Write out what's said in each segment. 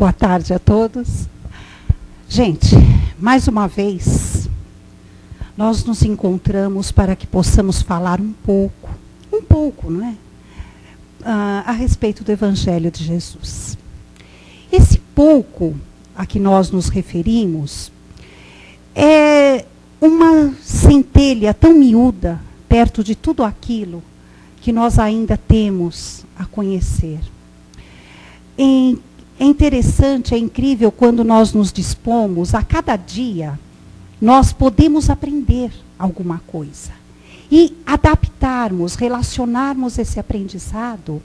Boa tarde a todos. Gente, mais uma vez, nós nos encontramos para que possamos falar um pouco, não é? A respeito do Evangelho de Jesus. Esse pouco a que nós nos referimos é uma centelha tão miúda perto de tudo aquilo que nós ainda temos a conhecer. É interessante, é incrível quando nós nos dispomos, a cada dia, nós podemos aprender alguma coisa. E adaptarmos, relacionarmos esse aprendizado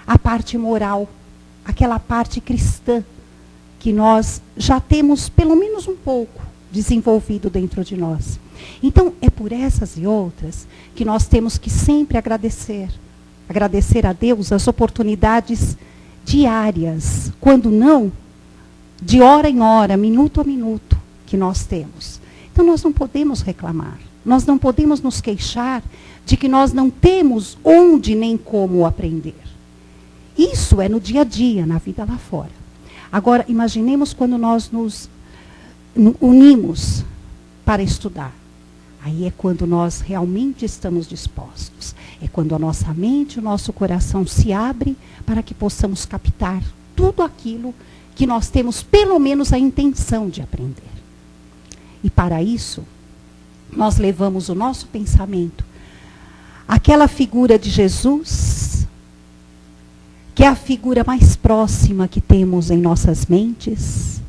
à parte moral, aquela parte cristã, que nós já temos pelo menos um pouco desenvolvido dentro de nós. Então, é por essas e outras que nós temos que sempre agradecer. Agradecer a Deus as oportunidades diárias, quando não, de hora em hora, minuto a minuto, que nós temos. Então, nós não podemos reclamar. Nós não podemos nos queixar de que nós não temos onde nem como aprender. Isso é no dia a dia, na vida lá fora. Agora, imaginemos quando nós nos unimos para estudar. Aí é quando nós realmente estamos dispostos. É quando a nossa mente, o nosso coração se abre para que possamos captar tudo aquilo que nós temos, pelo menos, a intenção de aprender. E para isso, nós levamos o nosso pensamento àquela figura de Jesus, que é a figura mais próxima que temos em nossas mentes,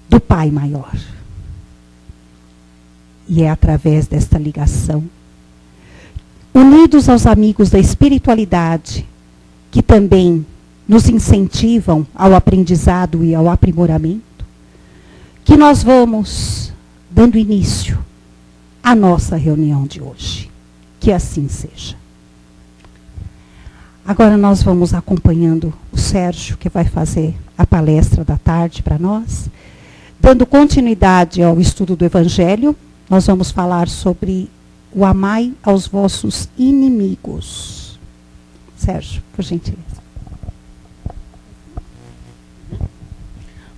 do Pai Maior. E é através desta ligação, unidos aos amigos da espiritualidade, que também nos incentivam ao aprendizado e ao aprimoramento, que nós vamos dando início à nossa reunião de hoje. Que assim seja. Agora nós vamos acompanhando o Sérgio, que vai fazer a palestra da tarde para nós. Dando continuidade ao estudo do Evangelho, nós vamos falar sobre o amai aos vossos inimigos. Sérgio, por gentileza.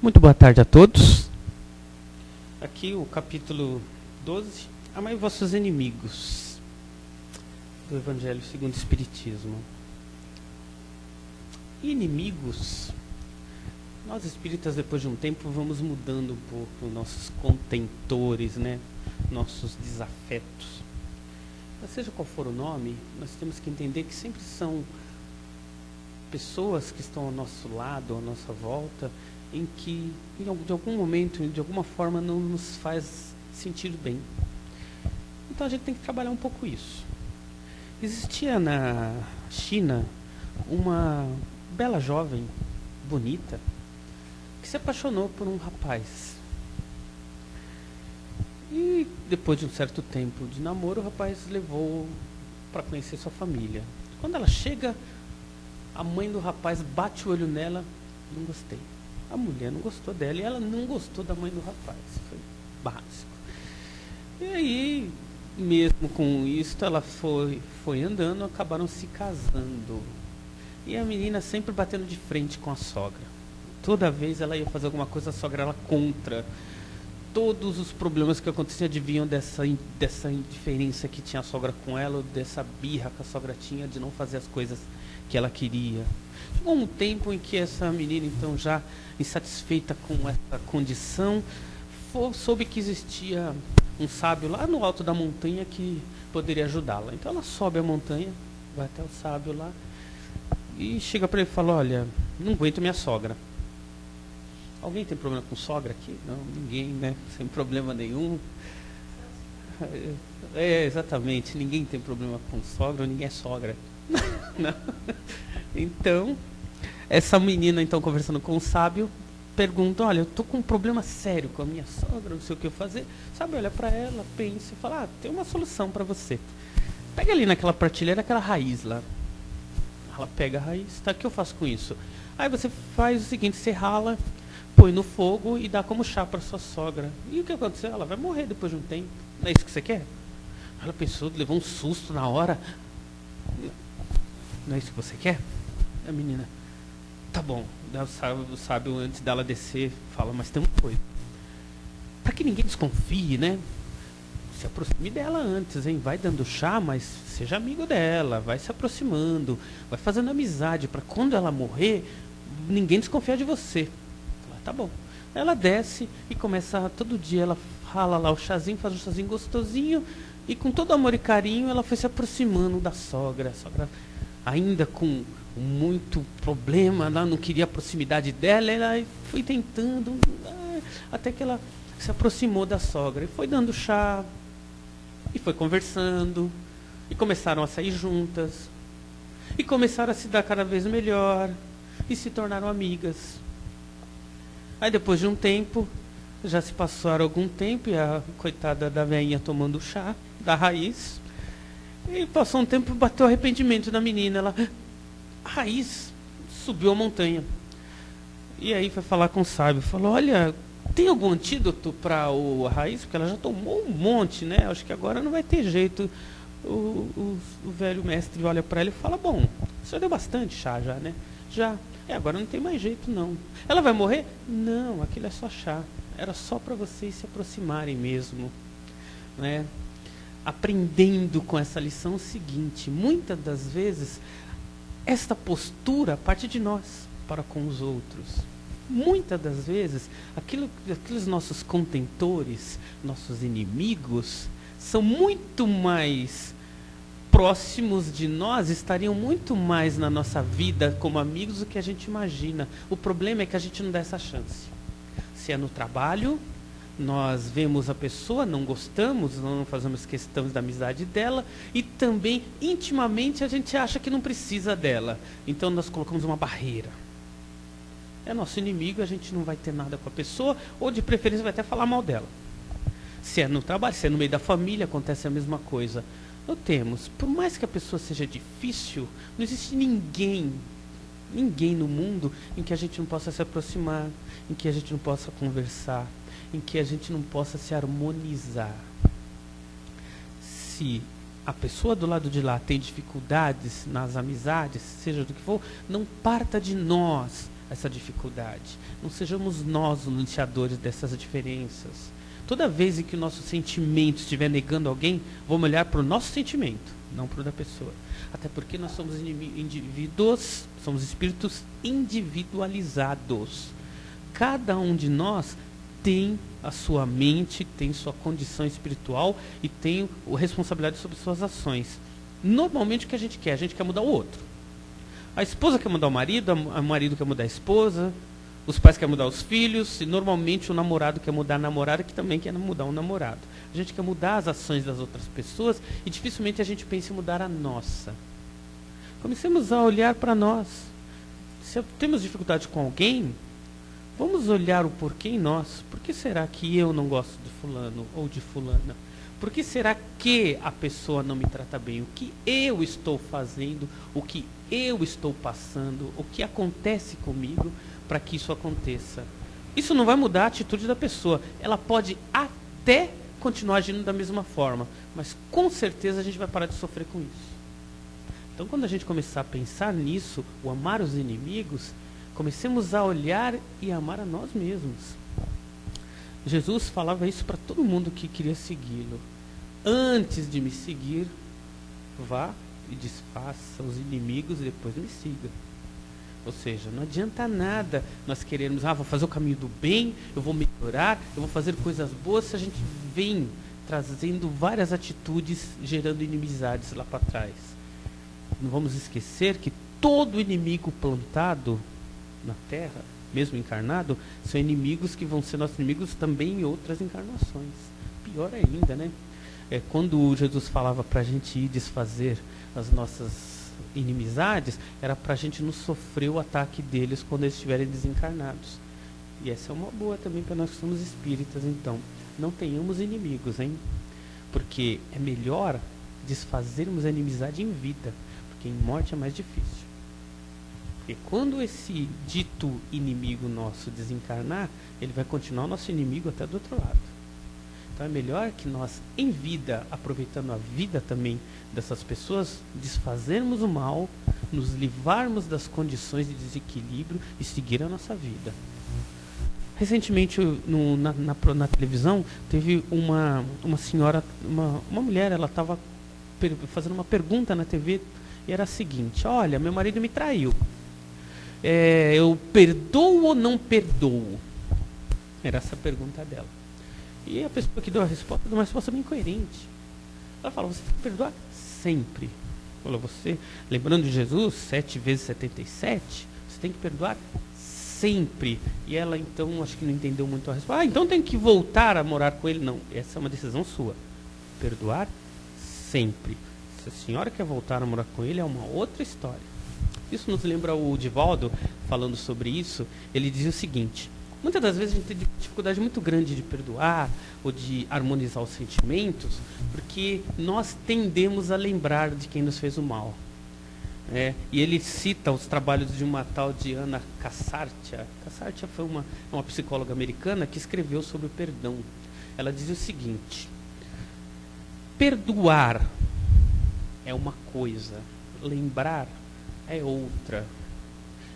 Muito boa tarde a todos. Aqui o capítulo 12, amai vossos inimigos, do Evangelho segundo o Espiritismo. Inimigos, nós espíritas, depois de um tempo, vamos mudando um pouco nossos contentores, né? Nossos desafetos. Mas seja qual for o nome, nós temos que entender que sempre são pessoas que estão ao nosso lado, à nossa volta, em que, de algum momento, de alguma forma, não nos faz sentir bem. Então a gente tem que trabalhar um pouco isso. Existia na China uma bela jovem, bonita, que se apaixonou por um rapaz. E depois de um certo tempo de namoro, o rapaz levou para conhecer sua família. Quando ela chega, a mãe do rapaz bate o olho nela, não gostei. A mulher não gostou dela e ela não gostou da mãe do rapaz. Foi básico. E aí, mesmo com isso, ela foi andando, acabaram se casando. E a menina sempre batendo de frente com a sogra. Toda vez ela ia fazer alguma coisa, a sogra era contra. Todos os problemas que aconteciam adivinham dessa indiferença que tinha a sogra com ela, ou dessa birra que a sogra tinha de não fazer as coisas que ela queria. Chegou um tempo em que essa menina, então, já insatisfeita com essa condição, soube que existia um sábio lá no alto da montanha que poderia ajudá-la. Então ela sobe a montanha, vai até o sábio lá, e chega para ele e fala: olha, não aguento minha sogra. Alguém tem problema com sogra aqui? Não, ninguém, né? Sem problema nenhum. Exatamente, ninguém tem problema com sogra, ninguém é sogra. Não. Então, essa menina, então, conversando com o sábio, pergunta: olha, eu tô com um problema sério com a minha sogra, não sei o que eu fazer. Sabe, olha para ela, pensa e fala: tem uma solução para você. Pega ali naquela prateleira aquela raiz lá. Ela pega a raiz, tá, o que eu faço com isso? Aí você faz o seguinte: você rala, põe no fogo e dá como chá para sua sogra. E o que aconteceu? Ela vai morrer depois de um tempo. Não é isso que você quer? Ela pensou, levou um susto na hora. Não é isso que você quer? A menina: Tá bom. O sábio, antes dela descer, fala, mas tem uma coisa. Para que ninguém desconfie, né? Se aproxime dela antes, hein? Vai dando chá, mas seja amigo dela, vai se aproximando, vai fazendo amizade, para quando ela morrer, ninguém desconfiar de você. Fala, tá bom. Ela desce e começa, todo dia ela rala lá o chazinho, faz um chazinho gostosinho, e com todo amor e carinho ela foi se aproximando da sogra. A sogra ainda com muito problema, ela não queria a proximidade dela, ela foi tentando, até que ela se aproximou da sogra, e foi dando chá, e foi conversando, e começaram a sair juntas, e começaram a se dar cada vez melhor, e se tornaram amigas. Aí depois de um tempo, já se passaram algum tempo, e a coitada da velhinha tomando chá, da raiz, e passou um tempo, bateu arrependimento da menina, ela, a raiz, subiu a montanha, e aí foi falar com o sábio, falou, olha, tem algum antídoto para a raiz? Porque ela já tomou um monte, né? Acho que agora não vai ter jeito. O velho mestre olha para ela e fala, bom, você deu bastante chá já, né? Já. Agora não tem mais jeito, não. Ela vai morrer? Não, aquilo é só chá. Era só para vocês se aproximarem mesmo, né? Aprendendo com essa lição o seguinte, muitas das vezes, esta postura parte de nós para com os outros. Muitas das vezes, aqueles nossos contentores, nossos inimigos, são muito mais próximos de nós, estariam muito mais na nossa vida como amigos do que a gente imagina. O problema é que a gente não dá essa chance. Se é no trabalho, nós vemos a pessoa, não gostamos, não fazemos questão da amizade dela, e também, intimamente, a gente acha que não precisa dela. Então nós colocamos uma barreira. É nosso inimigo, a gente não vai ter nada com a pessoa, ou de preferência vai até falar mal dela. Se é no trabalho, se é no meio da família, acontece a mesma coisa. Notemos, por mais que a pessoa seja difícil, não existe ninguém no mundo em que a gente não possa se aproximar, em que a gente não possa conversar, em que a gente não possa se harmonizar. Se a pessoa do lado de lá tem dificuldades nas amizades, seja do que for, não parta de nós essa dificuldade. Não sejamos nós os iniciadores dessas diferenças. Toda vez em que o nosso sentimento estiver negando alguém, vamos olhar para o nosso sentimento, não para o da pessoa. Até porque nós somos indivíduos, somos espíritos individualizados. Cada um de nós tem a sua mente, tem sua condição espiritual e tem a responsabilidade sobre suas ações. Normalmente o que a gente quer mudar o outro. A esposa quer mudar o marido quer mudar a esposa, os pais querem mudar os filhos, e normalmente o namorado quer mudar a namorada, que também quer mudar o namorado. A gente quer mudar as ações das outras pessoas e dificilmente a gente pensa em mudar a nossa. Comecemos a olhar para nós. Se temos dificuldade com alguém, vamos olhar o porquê em nós. Por que será que eu não gosto de fulano ou de fulana? Por que será que a pessoa não me trata bem? O que eu estou fazendo? O que eu estou passando? O que acontece comigo para que isso aconteça? Isso não vai mudar a atitude da pessoa. Ela pode até continuar agindo da mesma forma, mas com certeza a gente vai parar de sofrer com isso. Então, quando a gente começar a pensar nisso, o amar os inimigos, comecemos a olhar e amar a nós mesmos. Jesus falava isso para todo mundo que queria segui-lo. Antes de me seguir, vá e desfaça os inimigos e depois me siga. Ou seja, não adianta nada nós querermos, vou fazer o caminho do bem, eu vou melhorar, eu vou fazer coisas boas, se a gente vem trazendo várias atitudes, gerando inimizades lá para trás. Não vamos esquecer que todo inimigo plantado na Terra, mesmo encarnado, são inimigos que vão ser nossos inimigos também em outras encarnações. Pior ainda, né? Quando Jesus falava para a gente ir desfazer as nossas inimizades, era para a gente não sofrer o ataque deles quando eles estiverem desencarnados. E essa é uma boa também para nós que somos espíritas, então. Não tenhamos inimigos, hein? Porque é melhor desfazermos a inimizade em vida, porque em morte é mais difícil. E quando esse dito inimigo nosso desencarnar, ele vai continuar nosso inimigo até do outro lado. Então é melhor que nós, em vida, aproveitando a vida também dessas pessoas, desfazermos o mal nos livrarmos das condições de desequilíbrio e seguir a nossa vida. Recentemente, na televisão, teve uma senhora, uma mulher, ela estava fazendo uma pergunta na TV, e era a seguinte: olha, meu marido me traiu. Eu perdoo ou não perdoo? Era essa a pergunta dela. E a pessoa que deu a resposta deu uma resposta bem coerente. Ela falou: você tem que perdoar sempre. Falou: você, lembrando de Jesus, 7 vezes 77, você tem que perdoar sempre. E ela então, acho que não entendeu muito a resposta. Então tem que voltar a morar com ele? Não, essa é uma decisão sua. Perdoar sempre. Se a senhora quer voltar a morar com ele, é uma outra história. Isso nos lembra o Divaldo, falando sobre isso. Ele dizia o seguinte: muitas das vezes a gente tem dificuldade muito grande de perdoar ou de harmonizar os sentimentos, porque nós tendemos a lembrar de quem nos fez o mal. E ele cita os trabalhos de uma tal de Anna Cassartia. Cassartia foi uma psicóloga americana que escreveu sobre o perdão. Ela dizia o seguinte: perdoar é uma coisa, lembrar é outra.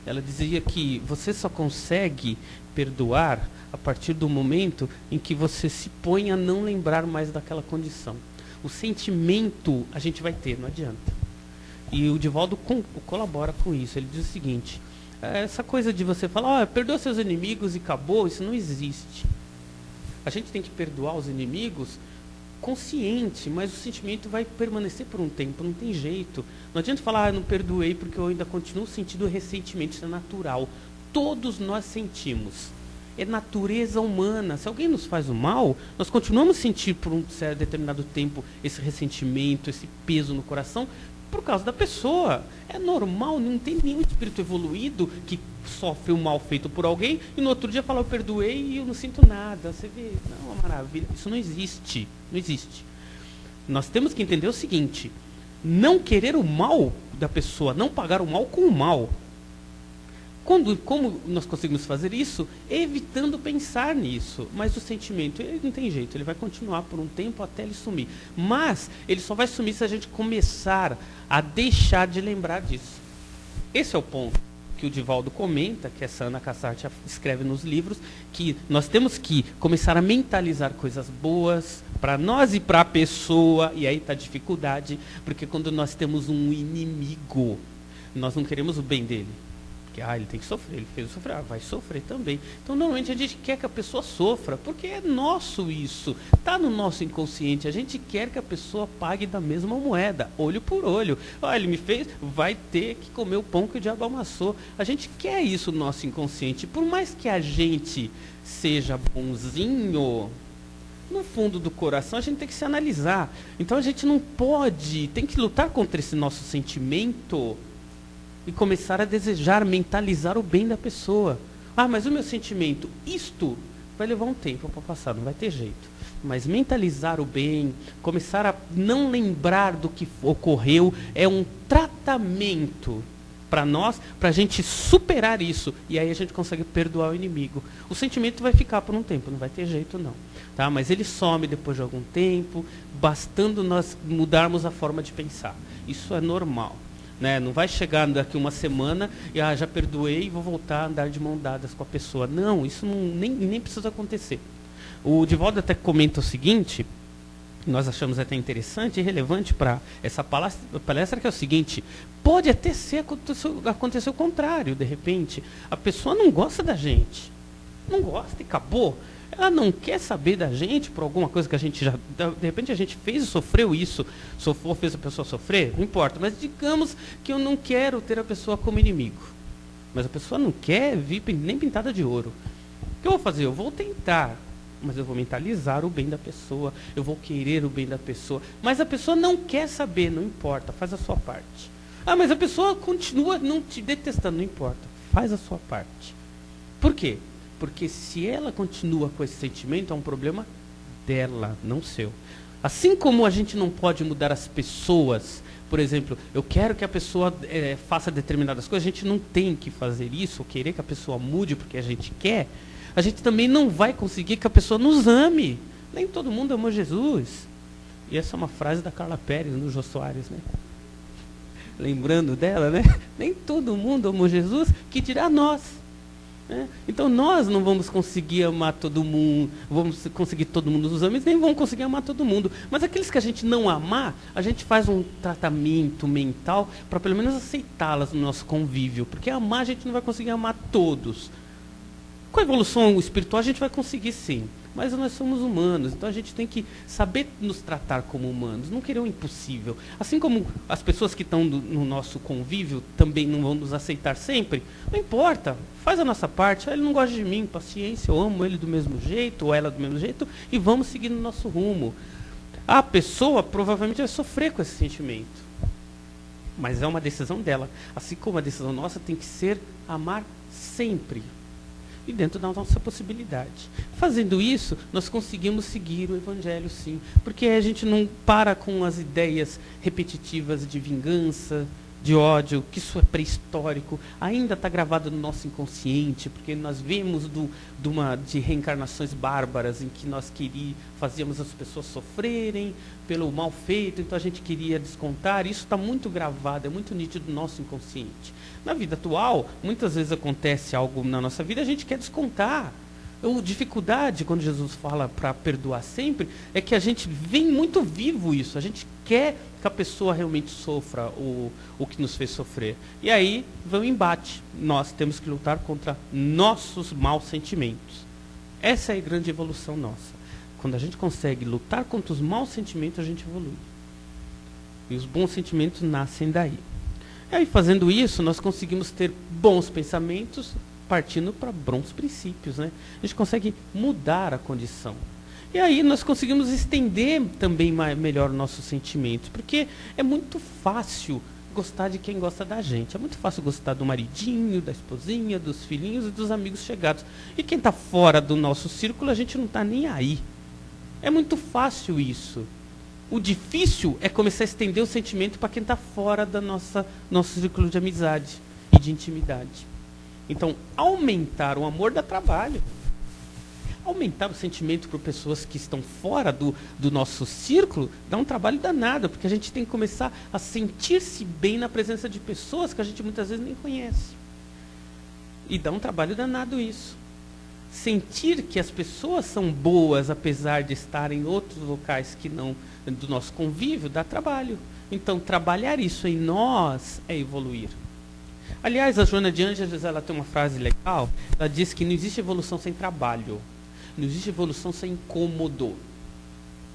Ela dizia que você só consegue perdoar a partir do momento em que você se põe a não lembrar mais daquela condição. O sentimento a gente vai ter, não adianta. E o Divaldo colabora com isso. Ele diz o seguinte: essa coisa de você falar, perdoa seus inimigos e acabou, isso não existe. A gente tem que perdoar os inimigos consciente, mas o sentimento vai permanecer por um tempo, não tem jeito. Não adianta falar, não perdoei porque eu ainda continuo sentindo ressentimento, isso é natural. Todos nós sentimos. É natureza humana. Se alguém nos faz o mal, nós continuamos a sentir por um certo determinado tempo esse ressentimento, esse peso no coração, por causa da pessoa. É normal, não tem nenhum espírito evoluído que sofre o mal feito por alguém e no outro dia fala, eu perdoei e eu não sinto nada. Você vê, não, é uma maravilha. Isso não existe. Não existe. Nós temos que entender o seguinte: não querer o mal da pessoa, não pagar o mal com o mal. Como nós conseguimos fazer isso? Evitando pensar nisso. Mas o sentimento, ele não tem jeito, ele vai continuar por um tempo até ele sumir. Mas ele só vai sumir se a gente começar a deixar de lembrar disso. Esse é o ponto que o Divaldo comenta, que essa Anna Cassartia escreve nos livros, que nós temos que começar a mentalizar coisas boas para nós e para a pessoa, e aí está a dificuldade, porque quando nós temos um inimigo, nós não queremos o bem dele. Ele tem que sofrer, ele fez sofrer, vai sofrer também. Então, normalmente, a gente quer que a pessoa sofra, porque é nosso isso, está no nosso inconsciente. A gente quer que a pessoa pague da mesma moeda, olho por olho. Ele me fez, vai ter que comer o pão que o diabo amassou. A gente quer isso no nosso inconsciente. Por mais que a gente seja bonzinho, no fundo do coração, a gente tem que se analisar. Então, a gente não pode, tem que lutar contra esse nosso sentimento e começar a desejar, mentalizar o bem da pessoa. Mas o meu sentimento, isto vai levar um tempo para passar, não vai ter jeito. Mas mentalizar o bem, começar a não lembrar do que ocorreu, é um tratamento para nós, para a gente superar isso. E aí a gente consegue perdoar o inimigo. O sentimento vai ficar por um tempo, não vai ter jeito não. Tá? Mas ele some depois de algum tempo, bastando nós mudarmos a forma de pensar. Isso é normal. Não vai chegar daqui uma semana e já perdoei e vou voltar a andar de mão dadas com a pessoa. Não, isso nem precisa acontecer. O Divaldo até comenta o seguinte, nós achamos até interessante e relevante para essa palestra, que é o seguinte: pode até acontecer o contrário, de repente. A pessoa não gosta da gente, não gosta e acabou. Ela não quer saber da gente por alguma coisa que a gente já... De repente a gente fez e sofreu isso. Fez a pessoa sofrer? Não importa. Mas digamos que eu não quero ter a pessoa como inimigo. Mas a pessoa não quer vir nem pintada de ouro. O que eu vou fazer? Eu vou tentar. Mas eu vou mentalizar o bem da pessoa. Eu vou querer o bem da pessoa. Mas a pessoa não quer saber. Não importa. Faz a sua parte. Mas a pessoa continua não te detestando. Não importa. Faz a sua parte. Por quê? Porque se ela continua com esse sentimento, é um problema dela, não seu. Assim como a gente não pode mudar as pessoas, por exemplo, eu quero que a pessoa faça determinadas coisas, a gente não tem que fazer isso, ou querer que a pessoa mude porque a gente quer, a gente também não vai conseguir que a pessoa nos ame. Nem todo mundo amou Jesus. E essa é uma frase da Carla Pérez, no Jô Soares, né? lembrando dela, né? Nem todo mundo amou Jesus, que dirá nós. Né? Então nós não vamos conseguir amar todo mundo, vamos conseguir todo mundo nos amigos, nem vamos conseguir amar todo mundo. Mas aqueles que a gente não amar, a gente faz um tratamento mental para pelo menos aceitá-las no nosso convívio. Porque amar a gente não vai conseguir amar todos. Com a evolução espiritual a gente vai conseguir sim. Mas nós somos humanos, então a gente tem que saber nos tratar como humanos, não querer o impossível. Assim como as pessoas que estão no nosso convívio também não vão nos aceitar sempre, não importa, faz a nossa parte. Ele não gosta de mim, paciência, eu amo ele do mesmo jeito, ou ela do mesmo jeito, e vamos seguir no nosso rumo. A pessoa provavelmente vai sofrer com esse sentimento, mas é uma decisão dela. Assim como a decisão nossa tem que ser amar sempre. E dentro da nossa possibilidade. Fazendo isso, nós conseguimos seguir o Evangelho, sim. Porque a gente não para com as ideias repetitivas de vingança, de ódio, que isso é pré-histórico, ainda está gravado no nosso inconsciente, porque nós vemos de reencarnações bárbaras em que nós fazíamos as pessoas sofrerem pelo mal feito, então a gente queria descontar. Isso está muito gravado, é muito nítido no nosso inconsciente. Na vida atual, muitas vezes acontece algo na nossa vida, a gente quer descontar. A dificuldade, quando Jesus fala para perdoar sempre, é que a gente vem muito vivo isso. A gente quer que a pessoa realmente sofra o que nos fez sofrer. E aí vem o embate. Nós temos que lutar contra nossos maus sentimentos. Essa é a grande evolução nossa. Quando a gente consegue lutar contra os maus sentimentos, a gente evolui. E os bons sentimentos nascem daí. E aí, fazendo isso, nós conseguimos ter bons pensamentos, partindo para bons princípios, né? A gente consegue mudar a condição. E aí nós conseguimos estender também melhor nossos sentimentos, porque é muito fácil gostar de quem gosta da gente. É muito fácil gostar do maridinho, da esposinha, dos filhinhos e dos amigos chegados. E quem está fora do nosso círculo, a gente não está nem aí. É muito fácil isso. O difícil é começar a estender o sentimento para quem está fora do nosso círculo de amizade e de intimidade. Então, aumentar o amor dá trabalho. Aumentar o sentimento por pessoas que estão fora do nosso círculo dá um trabalho danado, porque a gente tem que começar a sentir-se bem na presença de pessoas que a gente muitas vezes nem conhece. E dá um trabalho danado isso. Sentir que as pessoas são boas, apesar de estarem em outros locais que não do nosso convívio, dá trabalho. Então, trabalhar isso em nós é evoluir. Aliás, a Joana de Ângeles, ela tem uma frase legal. Ela diz que não existe evolução sem trabalho. Não existe evolução sem incômodo.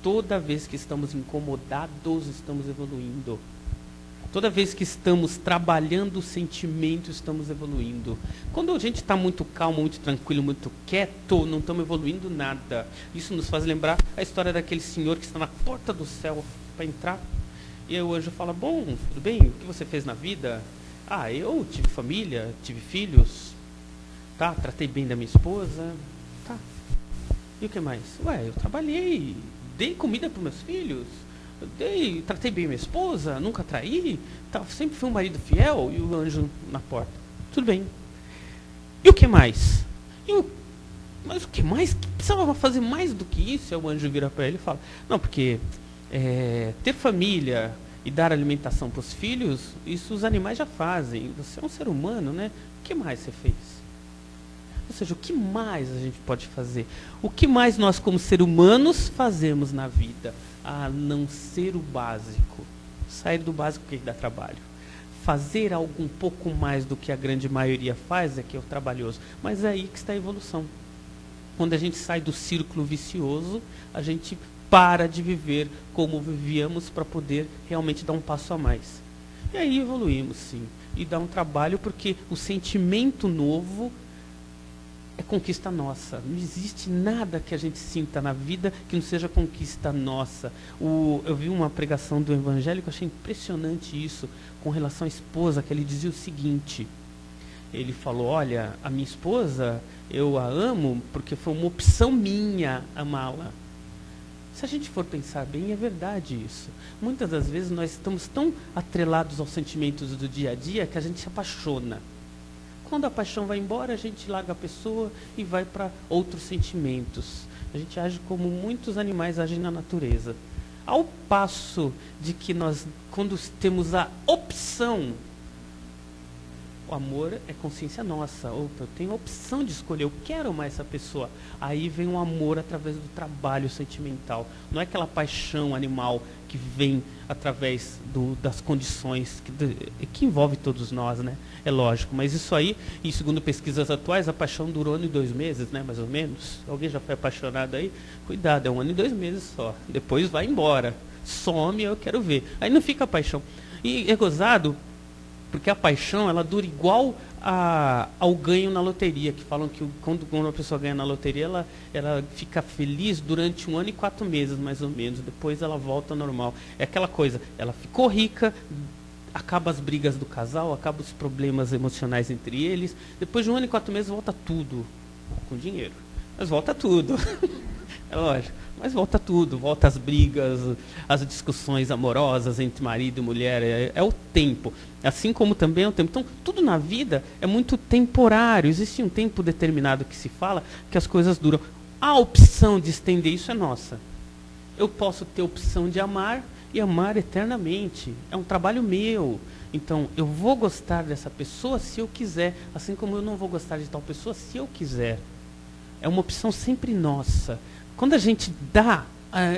Toda vez que estamos incomodados, estamos evoluindo. Toda vez que estamos trabalhando o sentimento, estamos evoluindo. Quando a gente está muito calmo, muito tranquilo, muito quieto, não estamos evoluindo nada. Isso nos faz lembrar a história daquele senhor que está na porta do céu para entrar. E aí o anjo fala, bom, tudo bem, o que você fez na vida? Ah, eu tive família, tive filhos, tá, tratei bem da minha esposa, tá. E o que mais? Ué, eu trabalhei, dei comida para meus filhos, tratei bem minha esposa, nunca traí, tá, sempre fui um marido fiel. E o anjo na porta, tudo bem. E o que mais? Mas o que mais? Que precisava fazer mais do que isso? E o anjo vira para ele e fala, não, porque ter família e dar alimentação para os filhos, isso os animais já fazem. Você é um ser humano, né? O que mais você fez? Ou seja, o que mais a gente pode fazer? O que mais nós, como seres humanos, fazemos na vida? A não ser o básico. Sair do básico que dá trabalho. Fazer algo um pouco mais do que a grande maioria faz é que é o trabalhoso. Mas é aí que está a evolução. Quando a gente sai do círculo vicioso, a gente para de viver como vivíamos para poder realmente dar um passo a mais. E aí evoluímos, sim. E dá um trabalho porque o sentimento novo é conquista nossa. Não existe nada que a gente sinta na vida que não seja conquista nossa. Eu vi uma pregação do Evangelho que eu achei impressionante isso, com relação à esposa, que ele dizia o seguinte. Ele falou, olha, a minha esposa, eu a amo porque foi uma opção minha amá-la. Se a gente for pensar bem, é verdade isso. Muitas das vezes nós estamos tão atrelados aos sentimentos do dia a dia que a gente se apaixona. Quando a paixão vai embora, a gente larga a pessoa e vai para outros sentimentos. A gente age como muitos animais agem na natureza. Ao passo de que nós, quando temos a opção, o amor é consciência nossa. Opa, eu tenho a opção de escolher, eu quero amar essa pessoa. Aí vem o amor através do trabalho sentimental. Não é aquela paixão animal que vem através das condições que envolve todos nós, né? É lógico. Mas isso aí, e segundo pesquisas atuais, a paixão dura 1 ano e 2 meses, né? Mais ou menos. Alguém já foi apaixonado aí? Cuidado, é 1 ano e 2 meses só. Depois vai embora. Some, eu quero ver. Aí não fica a paixão. E é gozado, porque a paixão, ela dura igual ao ganho na loteria, que falam que quando uma pessoa ganha na loteria, ela fica feliz durante 1 ano e 4 meses, mais ou menos. Depois ela volta ao normal. É aquela coisa, ela ficou rica, acaba as brigas do casal, acaba os problemas emocionais entre eles. Depois de 1 ano e 4 meses, volta tudo com dinheiro. Mas volta tudo. É lógico. Mas volta tudo, volta as brigas, as discussões amorosas entre marido e mulher, é o tempo. Assim como também é o tempo. Então, tudo na vida é muito temporário. Existe um tempo determinado que se fala que as coisas duram. A opção de estender isso é nossa. Eu posso ter a opção de amar e amar eternamente. É um trabalho meu. Então, eu vou gostar dessa pessoa se eu quiser, assim como eu não vou gostar de tal pessoa se eu quiser. É uma opção sempre nossa. Quando a gente dá,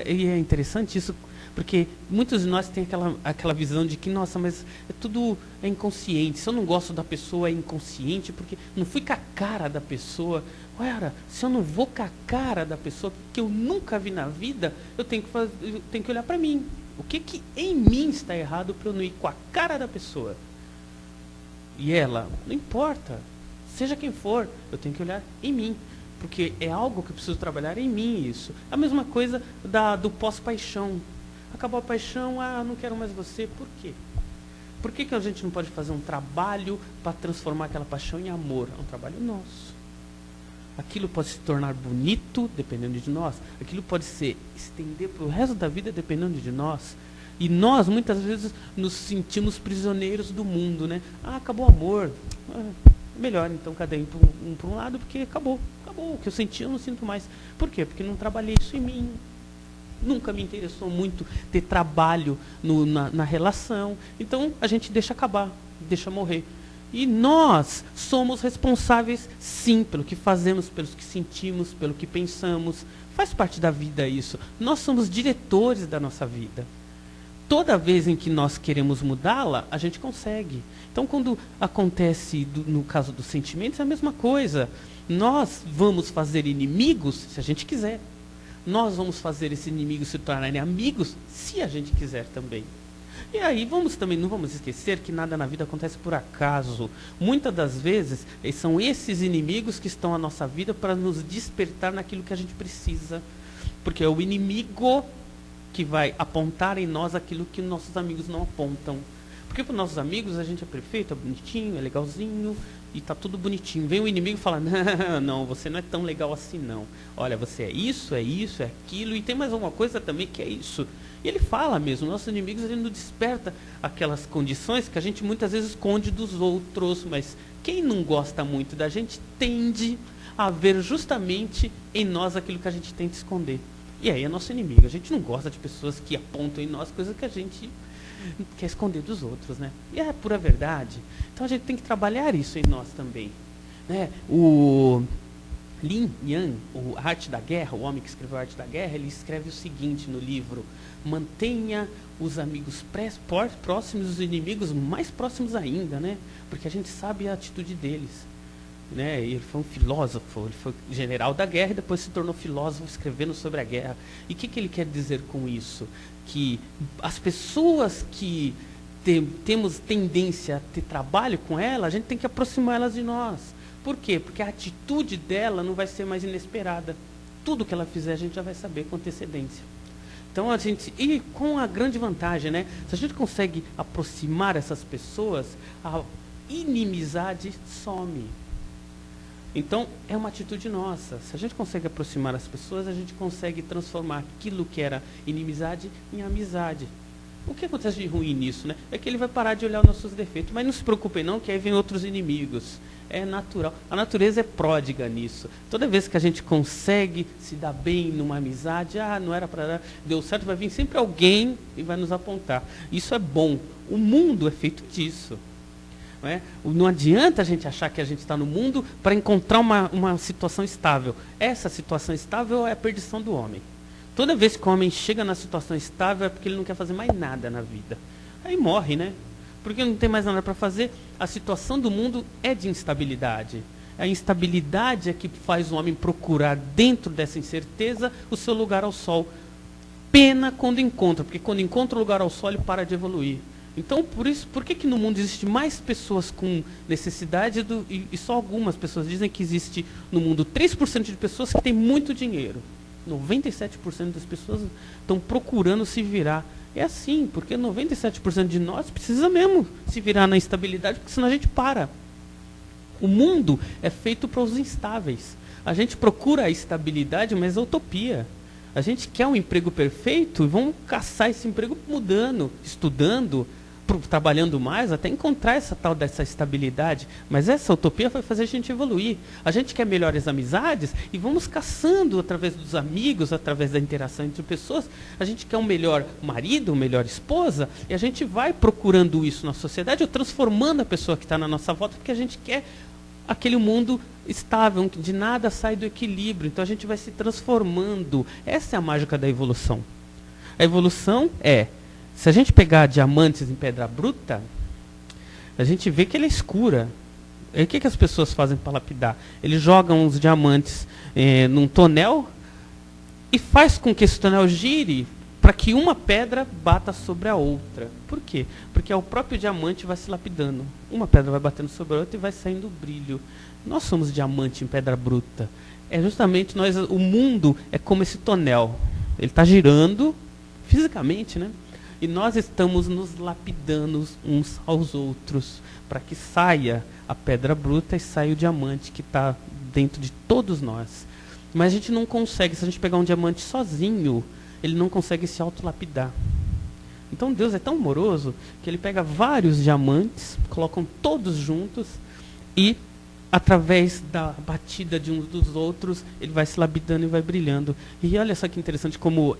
e é interessante isso, porque muitos de nós têm aquela visão de que, nossa, mas tudo é inconsciente. Se eu não gosto da pessoa, é inconsciente, porque não fui com a cara da pessoa. Ora, se eu não vou com a cara da pessoa, que eu nunca vi na vida, eu tenho que olhar para mim. O que em mim está errado para eu não ir com a cara da pessoa? E ela, não importa, seja quem for, eu tenho que olhar em mim. Porque é algo que eu preciso trabalhar em mim, isso. A mesma coisa do pós-paixão. Acabou a paixão, não quero mais você. Por quê? Por que a gente não pode fazer um trabalho para transformar aquela paixão em amor? É um trabalho nosso. Aquilo pode se tornar bonito, dependendo de nós. Aquilo pode se estender para o resto da vida, dependendo de nós. E nós, muitas vezes, nos sentimos prisioneiros do mundo, né? Acabou o amor. Melhor, então, cada um para um lado, porque acabou. O que eu senti, eu não sinto mais. Por quê? Porque não trabalhei isso em mim. Nunca me interessou muito ter trabalho na relação. Então, a gente deixa acabar, deixa morrer. E nós somos responsáveis, sim, pelo que fazemos, pelo que sentimos, pelo que pensamos. Faz parte da vida isso. Nós somos diretores da nossa vida. Toda vez em que nós queremos mudá-la, a gente consegue. Então, quando acontece, no caso dos sentimentos, é a mesma coisa. Nós vamos fazer inimigos se a gente quiser. Nós vamos fazer esses inimigos se tornarem amigos se a gente quiser também. E aí não vamos esquecer que nada na vida acontece por acaso. Muitas das vezes são esses inimigos que estão na nossa vida para nos despertar naquilo que a gente precisa. Porque é o inimigo que vai apontar em nós aquilo que nossos amigos não apontam. Porque para os nossos amigos a gente é perfeito, é bonitinho, é legalzinho e está tudo bonitinho. Vem o inimigo e fala, não, você não é tão legal assim não. Olha, você é isso, é aquilo e tem mais alguma coisa também que é isso. E ele fala mesmo, nossos inimigos, ele nos desperta aquelas condições que a gente muitas vezes esconde dos outros, mas quem não gosta muito da gente tende a ver justamente em nós aquilo que a gente tenta esconder. E aí é nosso inimigo. A gente não gosta de pessoas que apontam em nós coisas que a gente quer esconder dos outros, né? E é pura verdade. Então a gente tem que trabalhar isso em nós também, né? O Lin Yan, A Arte da Guerra, o homem que escreveu A Arte da Guerra, ele escreve o seguinte no livro: mantenha os amigos próximos, os inimigos mais próximos ainda, né? Porque a gente sabe a atitude deles. Né? Ele foi um filósofo, ele foi general da guerra e depois se tornou filósofo escrevendo sobre a guerra. E o que ele quer dizer com isso? Que as pessoas que temos tendência a ter trabalho com ela, a gente tem que aproximá-las de nós. Por quê? Porque a atitude dela não vai ser mais inesperada. Tudo que ela fizer a gente já vai saber com antecedência. Então e com a grande vantagem, né? Se a gente consegue aproximar essas pessoas, a inimizade some. Então, é uma atitude nossa. Se a gente consegue aproximar as pessoas, a gente consegue transformar aquilo que era inimizade em amizade. O que acontece de ruim nisso, né? É que ele vai parar de olhar os nossos defeitos. Mas não se preocupem não, que aí vem outros inimigos. É natural. A natureza é pródiga nisso. Toda vez que a gente consegue se dar bem numa amizade, não era para dar, deu certo, vai vir sempre alguém e vai nos apontar. Isso é bom. O mundo é feito disso. Não adianta a gente achar que a gente está no mundo para encontrar uma situação estável. Essa situação estável é a perdição do homem. Toda vez que o homem chega na situação estável é porque ele não quer fazer mais nada na vida. Aí morre, né? Porque não tem mais nada para fazer. A situação do mundo é de instabilidade. A instabilidade é que faz o homem procurar, dentro dessa incerteza, o seu lugar ao sol. Pena quando encontra, porque quando encontra o lugar ao sol, ele para de evoluir. Então, por que no mundo existe mais pessoas com necessidade e só algumas pessoas dizem que existe no mundo 3% de pessoas que têm muito dinheiro? 97% das pessoas estão procurando se virar. É assim, porque 97% de nós precisa mesmo se virar na instabilidade, porque senão a gente para. O mundo é feito para os instáveis. A gente procura a estabilidade, mas é utopia. A gente quer um emprego perfeito e vamos caçar esse emprego mudando, estudando, trabalhando mais, até encontrar essa tal dessa estabilidade. Mas essa utopia vai fazer a gente evoluir. A gente quer melhores amizades e vamos caçando através dos amigos, através da interação entre pessoas. A gente quer um melhor marido, uma melhor esposa, e a gente vai procurando isso na sociedade, ou transformando a pessoa que está na nossa volta, porque a gente quer aquele mundo estável, onde de nada sai do equilíbrio. Então a gente vai se transformando. Essa é a mágica da evolução. A evolução é, se a gente pegar diamantes em pedra bruta, a gente vê que ela é escura. E o que as pessoas fazem para lapidar? Eles jogam os diamantes num tonel e faz com que esse tonel gire para que uma pedra bata sobre a outra. Por quê? Porque o próprio diamante vai se lapidando. Uma pedra vai batendo sobre a outra e vai saindo brilho. Nós somos diamante em pedra bruta. É justamente o mundo é como esse tonel. Ele está girando fisicamente, né? E nós estamos nos lapidando uns aos outros para que saia a pedra bruta e saia o diamante que está dentro de todos nós. Mas a gente não consegue, se a gente pegar um diamante sozinho, ele não consegue se autolapidar. Então Deus é tão amoroso que ele pega vários diamantes, colocam todos juntos e através da batida de uns dos outros, ele vai se lapidando e vai brilhando. E olha só que interessante como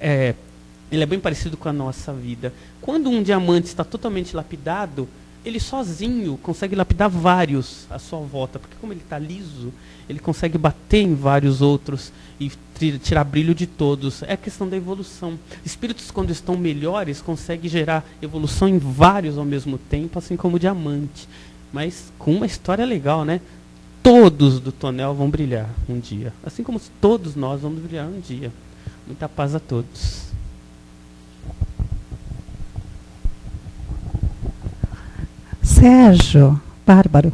ele é bem parecido com a nossa vida. Quando um diamante está totalmente lapidado, ele sozinho consegue lapidar vários à sua volta, porque como ele está liso, ele consegue bater em vários outros e tirar brilho de todos. É a questão da evolução. Espíritos, quando estão melhores, conseguem gerar evolução em vários ao mesmo tempo, assim como o diamante. Mas com uma história legal, né? Todos do tonel vão brilhar um dia. Assim como todos nós vamos brilhar um dia. Muita paz a todos. Sérgio, bárbaro.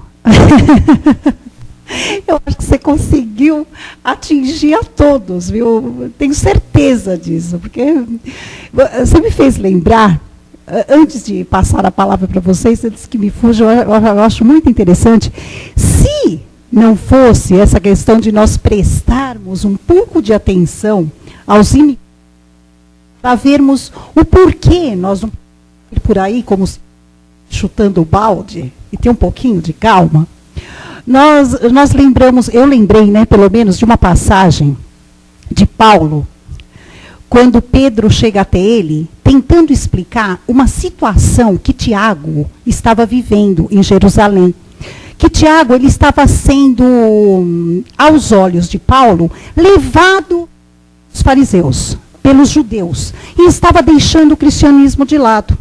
Eu acho que você conseguiu atingir a todos, viu? Tenho certeza disso, porque você me fez lembrar, antes de passar a palavra para vocês, antes que me fuja, eu acho muito interessante. Se não fosse essa questão de nós prestarmos um pouco de atenção aos inimigos, para vermos o porquê nós não ir por aí como chutando o balde e ter um pouquinho de calma. Nós lembramos, eu lembrei, né, pelo menos, de uma passagem de Paulo, quando Pedro chega até ele, tentando explicar uma situação que Tiago estava vivendo em Jerusalém. Que Tiago, ele estava sendo, aos olhos de Paulo, levado pelos fariseus, pelos judeus, e estava deixando o cristianismo de lado.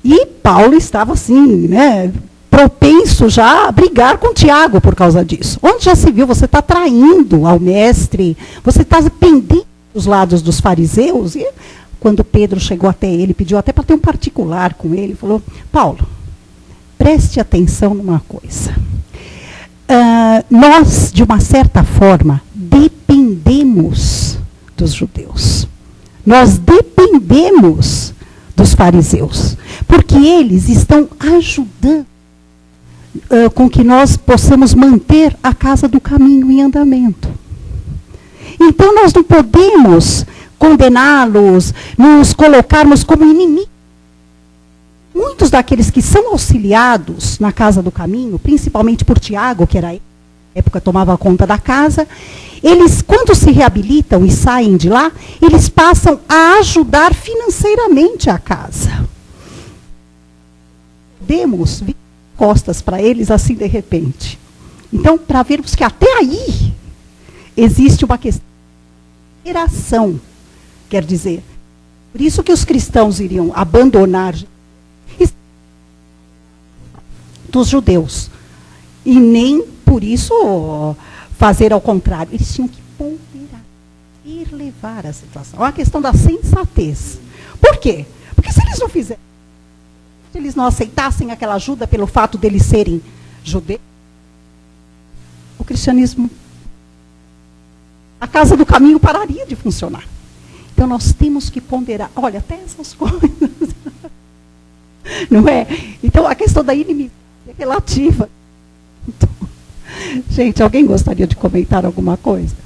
E Paulo estava assim, né, propenso já a brigar com Tiago por causa disso. Onde já se viu, você está traindo ao mestre, você está pendendo dos lados dos fariseus. E quando Pedro chegou até ele, pediu até para ter um particular com ele, falou: Paulo, preste atenção numa coisa. Nós, de uma certa forma, dependemos dos judeus. Nós dependemos dos fariseus, porque eles estão ajudando com que nós possamos manter a casa do caminho em andamento. Então nós não podemos condená-los, nos colocarmos como inimigos muitos daqueles que são auxiliados na Casa do Caminho, principalmente por Tiago, que era na época tomava conta da casa, eles, quando se reabilitam e saem de lá, eles passam a ajudar financeiramente a casa. Demos costas para eles assim de repente. Então, para vermos que até aí existe uma questão de interação, quer dizer, por isso que os cristãos iriam abandonar dos judeus. E nem por isso fazer ao contrário. Eles tinham que ponderar, ir levar a situação. É uma questão da sensatez. Por quê? Porque se eles não fizerem, se eles não aceitassem aquela ajuda pelo fato deles serem judeus, o cristianismo, a Casa do Caminho pararia de funcionar. Então nós temos que ponderar, olha, até essas coisas. Não é? Então a questão da inimizade é relativa. Então, gente, alguém gostaria de comentar alguma coisa?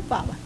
Fala.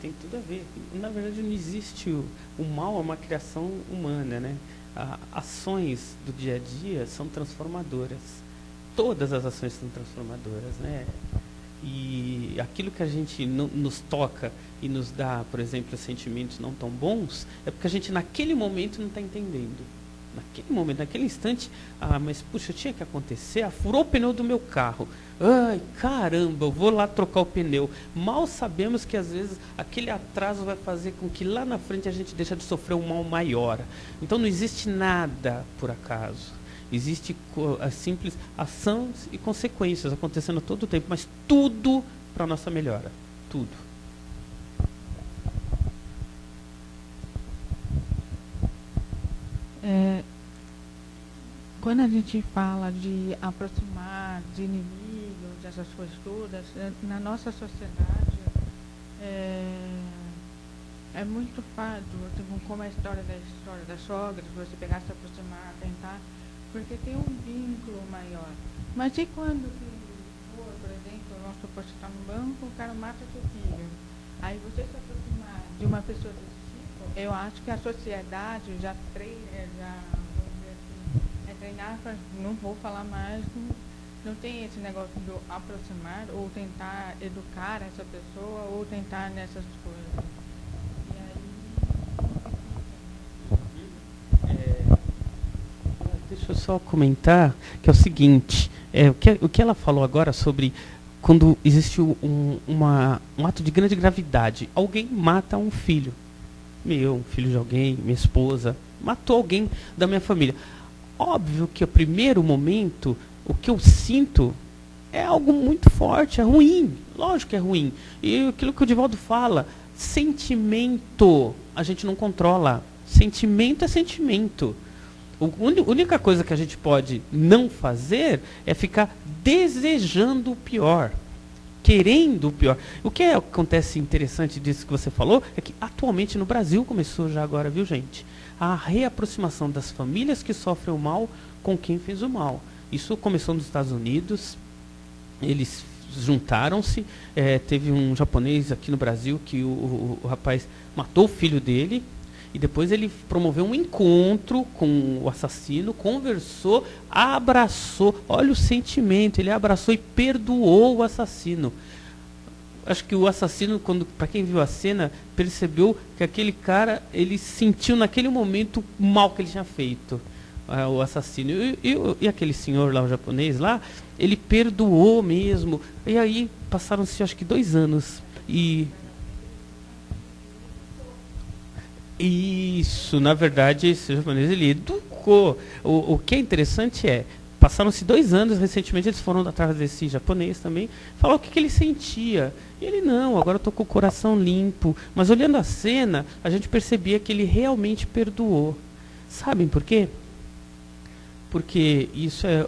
Tem tudo a ver. Na verdade, não existe o mal, é uma criação humana, né? Ações do dia a dia são transformadoras. Todas as ações são transformadoras, né? E aquilo que a gente nos toca e nos dá, por exemplo, sentimentos não tão bons, é porque a gente naquele momento não está entendendo. Naquele momento, naquele instante, mas puxa, tinha que acontecer, furou o pneu do meu carro. Ai, caramba, eu vou lá trocar o pneu. Mal sabemos que às vezes aquele atraso vai fazer com que lá na frente a gente deixe de sofrer um mal maior. Então não existe nada por acaso. Existe a simples ações e consequências acontecendo todo o tempo, mas tudo para a nossa melhora. Tudo. Quando a gente fala de aproximar de inimigos, dessas coisas todas, na nossa sociedade é muito fácil, como a história da sogra, se você pegar, se aproximar, tentar, porque tem um vínculo maior. Mas e quando, por exemplo, vamos supor que você está no banco, o cara mata seu filho, aí você se aproximar de uma pessoa desse tipo, eu acho que a sociedade já treina, treinar, não vou falar mais, não tem esse negócio de aproximar ou tentar educar essa pessoa ou tentar nessas coisas. E aí... Deixa eu só comentar que é o seguinte, o que ela falou agora sobre quando existe um ato de grande gravidade, alguém mata um filho meu, um filho de alguém, minha esposa, matou alguém da minha família. Óbvio que, no primeiro momento, o que eu sinto é algo muito forte, é ruim. Lógico que é ruim. E aquilo que o Divaldo fala, sentimento, a gente não controla. Sentimento é sentimento. A única coisa que a gente pode não fazer é ficar desejando o pior, querendo o pior. O que acontece interessante disso que você falou é que atualmente no Brasil começou já agora, viu, gente? A reaproximação das famílias que sofrem o mal com quem fez o mal. Isso começou nos Estados Unidos, eles juntaram-se, teve um japonês aqui no Brasil que o rapaz matou o filho dele, e depois ele promoveu um encontro com o assassino, conversou, abraçou, olha o sentimento, ele abraçou e perdoou o assassino. acho que o assassino, para quem viu a cena, percebeu que aquele cara, ele sentiu naquele momento o mal que ele tinha feito, o assassino. E aquele senhor lá, o japonês lá, ele perdoou mesmo. E aí passaram-se, acho que 2 anos. E isso, na verdade, esse japonês, ele educou. O que é interessante é, passaram-se 2 anos, recentemente eles foram atrás desse japonês também, falar o que ele sentia. E ele, não, agora eu estou com o coração limpo. Mas olhando a cena, a gente percebia que ele realmente perdoou. Sabem por quê? Porque isso é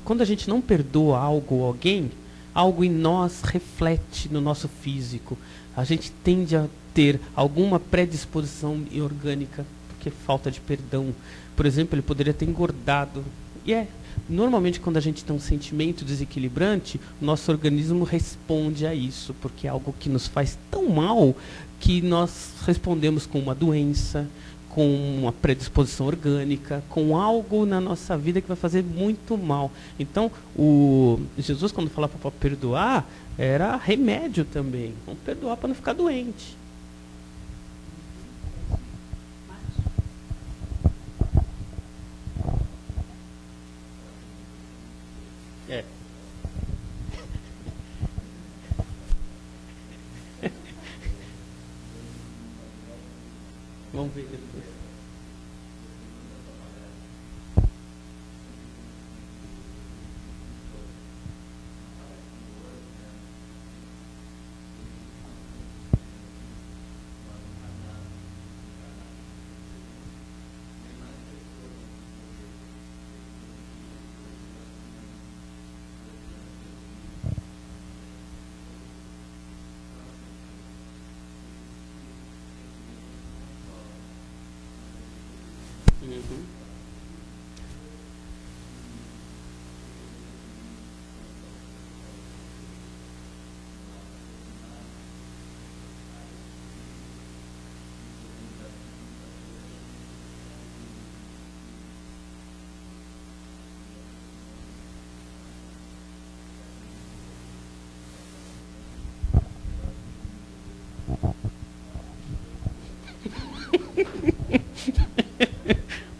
quando a gente não perdoa algo ou alguém, algo em nós reflete no nosso físico. A gente tende a ter alguma predisposição orgânica, porque falta de perdão. Por exemplo, ele poderia ter engordado. E normalmente quando a gente tem um sentimento desequilibrante, o nosso organismo responde a isso, porque é algo que nos faz tão mal que nós respondemos com uma doença, com uma predisposição orgânica, com algo na nossa vida que vai fazer muito mal. Então, Jesus, quando falava para perdoar, era remédio também. Vamos perdoar para não ficar doente. Vamos ver depois. Uhum.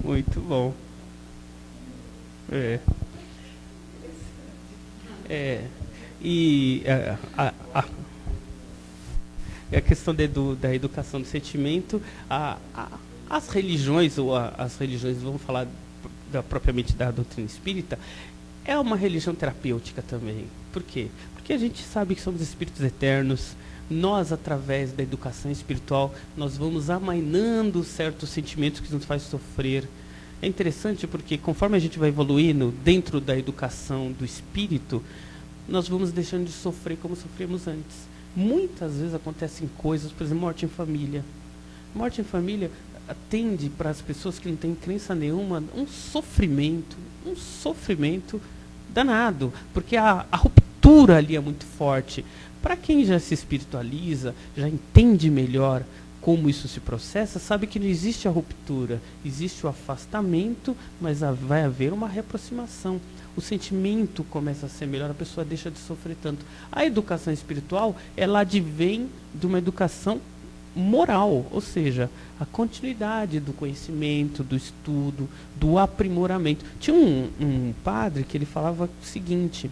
Muito bom. E a questão da educação do sentimento, as religiões, as religiões, vamos falar propriamente da doutrina espírita, é uma religião terapêutica também. Por quê? Porque a gente sabe que somos espíritos eternos. Nós, através da educação espiritual, nós vamos amainando certos sentimentos que nos fazem sofrer. É interessante porque conforme a gente vai evoluindo dentro da educação do espírito, nós vamos deixando de sofrer como sofremos antes. Muitas vezes acontecem coisas, por exemplo, morte em família. Morte em família atende para as pessoas que não têm crença nenhuma um sofrimento danado, porque a ruptura ali é muito forte. Para quem já se espiritualiza, já entende melhor como isso se processa, sabe que não existe a ruptura, existe o afastamento, mas vai haver uma reaproximação. O sentimento começa a ser melhor, a pessoa deixa de sofrer tanto. A educação espiritual, ela advém de uma educação moral, ou seja, a continuidade do conhecimento, do estudo, do aprimoramento. Tinha um padre que ele falava o seguinte: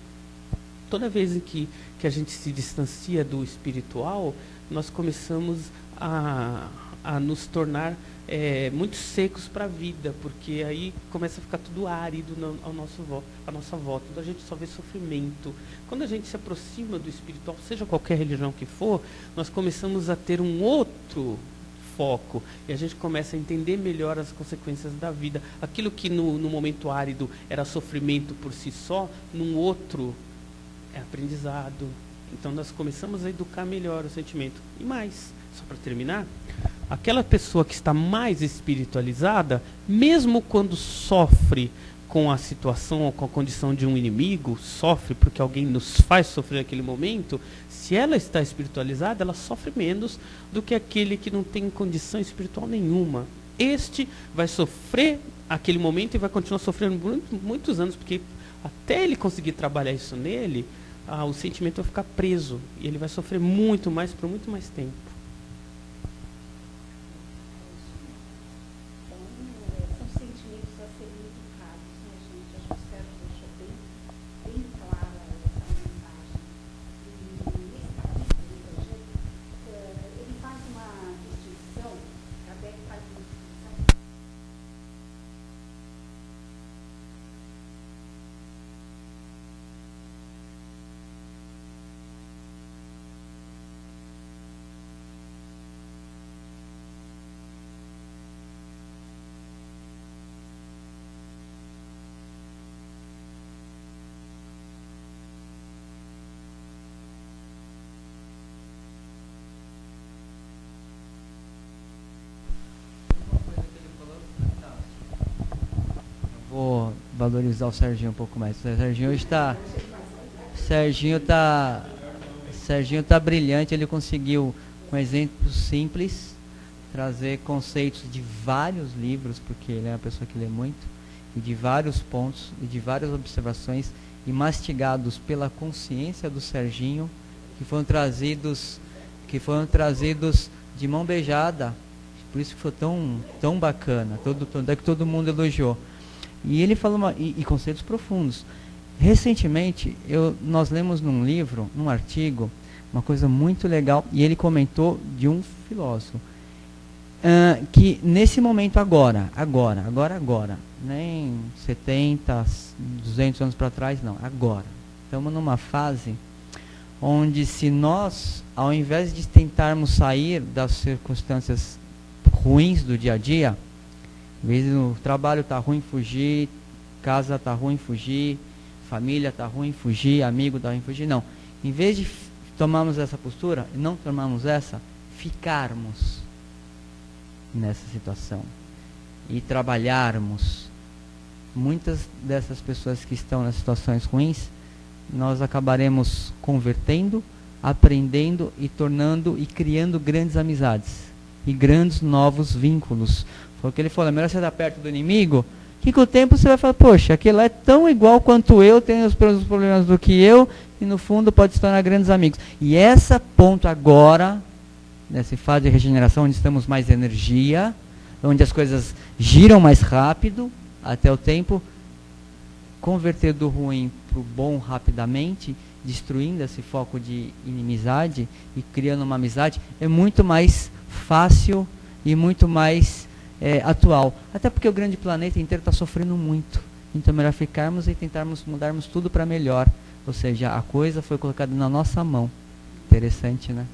toda vez em que a gente se distancia do espiritual, nós começamos a nos tornar muito secos para a vida, porque aí começa a ficar tudo árido à nossa volta. Então a gente só vê sofrimento. Quando a gente se aproxima do espiritual, seja qualquer religião que for, nós começamos a ter um outro foco, e a gente começa a entender melhor as consequências da vida. Aquilo que no momento árido era sofrimento por si só, num outro é aprendizado. Então nós começamos a educar melhor o sentimento. E mais, só para terminar, aquela pessoa que está mais espiritualizada, mesmo quando sofre com a situação ou com a condição de um inimigo, sofre porque alguém nos faz sofrer naquele momento, se ela está espiritualizada, ela sofre menos do que aquele que não tem condição espiritual nenhuma. Este vai sofrer aquele momento e vai continuar sofrendo muitos anos, porque até ele conseguir trabalhar isso nele, o sentimento vai ficar preso e ele vai sofrer muito mais por muito mais tempo. São sentimentos a serem educados, né, gente? Acho que o Sérgio deixou bem clara essa mensagem. E nesse capítulo, ele faz uma distinção, Kardec faz uma distinção. Vou valorizar o Serginho um pouco mais. O Serginho está. Serginho tá brilhante, ele conseguiu, com exemplos simples, trazer conceitos de vários livros, porque ele é uma pessoa que lê muito, e de vários pontos, e de várias observações, e mastigados pela consciência do Serginho, que foram trazidos de mão beijada, por isso que foi tão bacana, que todo mundo elogiou. E ele falou e conceitos profundos. Recentemente, nós lemos num livro, num artigo, uma coisa muito legal, e ele comentou de um filósofo, que nesse momento agora, nem 70, 200 anos para trás, não, agora. Estamos numa fase onde, se nós, ao invés de tentarmos sair das circunstâncias ruins do dia a dia, às vezes o trabalho está ruim, fugir, casa está ruim, fugir, família está ruim, fugir, amigo está ruim, fugir, não. Em vez de tomarmos essa postura, e não tomarmos essa, ficarmos nessa situação e trabalharmos. Muitas dessas pessoas que estão nas situações ruins, nós acabaremos convertendo, aprendendo e tornando e criando grandes amizades e grandes novos vínculos. Foi o que ele falou, é melhor você estar perto do inimigo, que com o tempo você vai falar, poxa, aquele lá é tão igual quanto eu, tem os problemas do que eu, e no fundo pode se tornar grandes amigos. E essa ponto agora, nessa fase de regeneração, onde estamos mais energia, onde as coisas giram mais rápido, até o tempo, converter do ruim para o bom rapidamente, destruindo esse foco de inimizade e criando uma amizade, é muito mais fácil e muito mais atual. Até porque o grande planeta inteiro está sofrendo muito. Então é melhor ficarmos e tentarmos mudarmos tudo para melhor. Ou seja, a coisa foi colocada na nossa mão. Interessante, né?